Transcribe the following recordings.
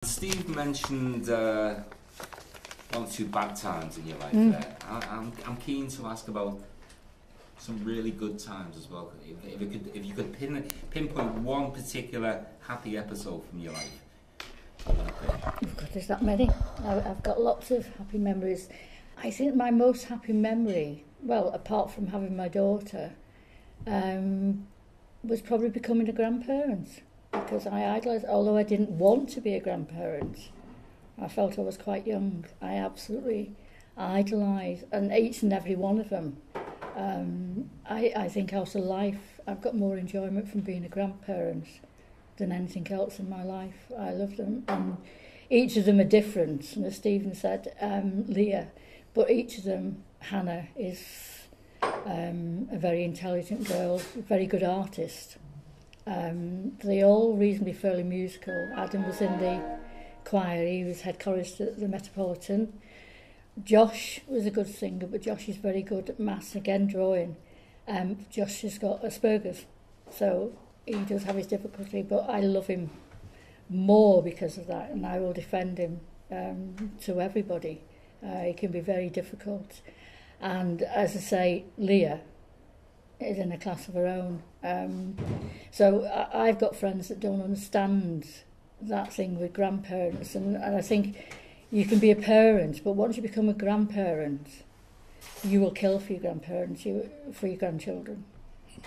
Steve mentioned one or two bad times in your life there. I'm keen to ask about some really good times as well. If you could pinpoint one particular happy episode from your life. Oh God, there's that many. I've got lots of happy memories. I think my most happy memory, well, apart from having my daughter, was probably becoming a grandparent. Because I idolised, although I didn't want to be a grandparent, I felt I was quite young. I absolutely idolised, and each and every one of them. I think out of life, I've got more enjoyment from being a grandparent than anything else in my life. I love them, and each of them are different. And as Stephen said, Leah, but each of them, Hannah is a very intelligent girl, a very good artist. They all reasonably fairly musical. Adam was in the choir, he was head chorist at the Metropolitan. Josh was a good singer, but Josh is very good at maths, again drawing. Josh has got Asperger's, so he does have his difficulty, but I love him more because of that, and I will defend him to everybody. He can be very difficult. And as I say, Leah is in a class of her own. So I've got friends that don't understand that thing with grandparents, and I think you can be a parent, but once you become a grandparent, you will kill for your grandparents, for your grandchildren.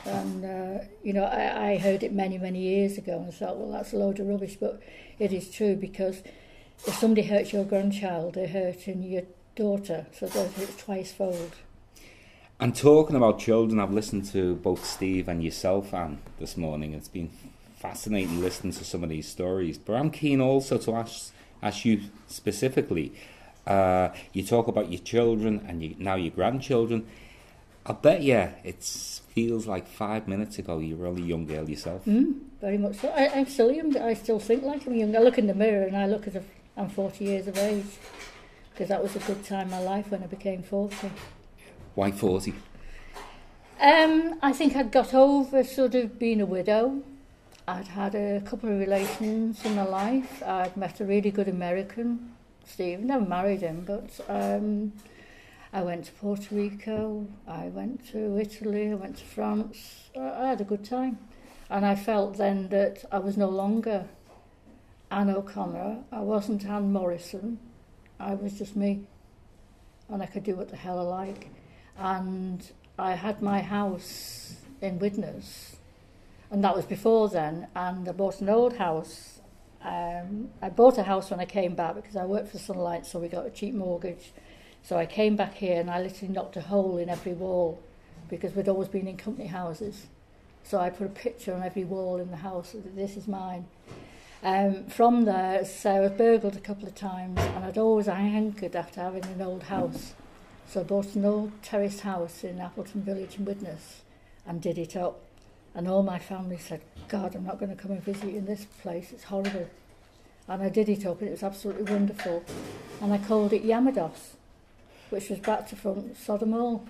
And I heard it many years ago, and I thought, well, that's a load of rubbish, but it is true, because if somebody hurts your grandchild, they're hurting your daughter, so it's twice-fold. And talking about children, I've listened to both Steve and yourself, Anne, this morning. It's been fascinating listening to some of these stories. But I'm keen also to ask you specifically. You talk about your children and now your grandchildren. I bet you it feels like 5 minutes ago you were only a young girl yourself. Very much so. I'm still young. I still think like I'm young. I look in the mirror and I look as if I'm 40 years of age, because that was a good time in my life when I became 40. Why 40? I think I'd got over sort of being a widow. I'd had a couple of relations in my life. I'd met a really good American, Steve. Never married him, but I went to Puerto Rico, I went to Italy, I went to France. I had a good time. And I felt then that I was no longer Anne O'Connor. I wasn't Anne Morrison. I was just me. And I could do what the hell I like. And I had my house in Widnes, and that was before then, and I bought an old house. I bought a house when I came back because I worked for Sunlight, so we got a cheap mortgage. So I came back here and I literally knocked a hole in every wall, because we'd always been in company houses. So I put a picture on every wall in the house, this is mine. From there, so I was burgled a couple of times, and I'd always hankered after having an old house. So I bought an old terraced house in Appleton Village in Widnes and did it up. And all my family said, God, I'm not going to come and visit you in this place, it's horrible. And I did it up and it was absolutely wonderful. And I called it Yamados, which was back to front Sodom all.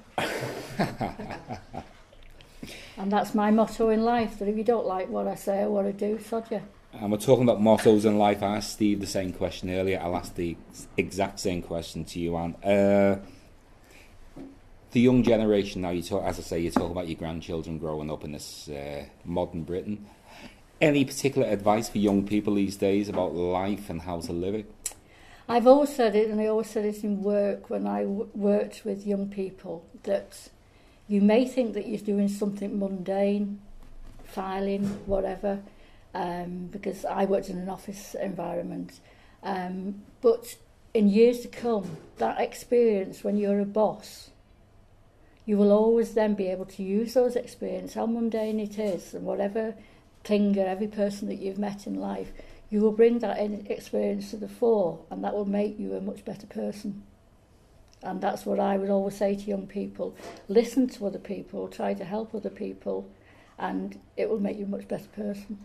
And that's my motto in life, that if you don't like what I say or what I do, sod you. And we're talking about mottos in life. I asked Steve the same question earlier. I'll ask the exact same question to you, Anne. The young generation now, you talk about your grandchildren growing up in this modern Britain. Any particular advice for young people these days about life and how to live it? I've always said it, and I always said it in work when I worked with young people, that you may think that you're doing something mundane, filing, whatever, because I worked in an office environment. But in years to come, that experience when you're a boss, you will always then be able to use those experiences, how mundane it is, and whatever thing or every person that you've met in life, you will bring that experience to the fore, and that will make you a much better person. And that's what I would always say to young people. Listen to other people, try to help other people, and it will make you a much better person.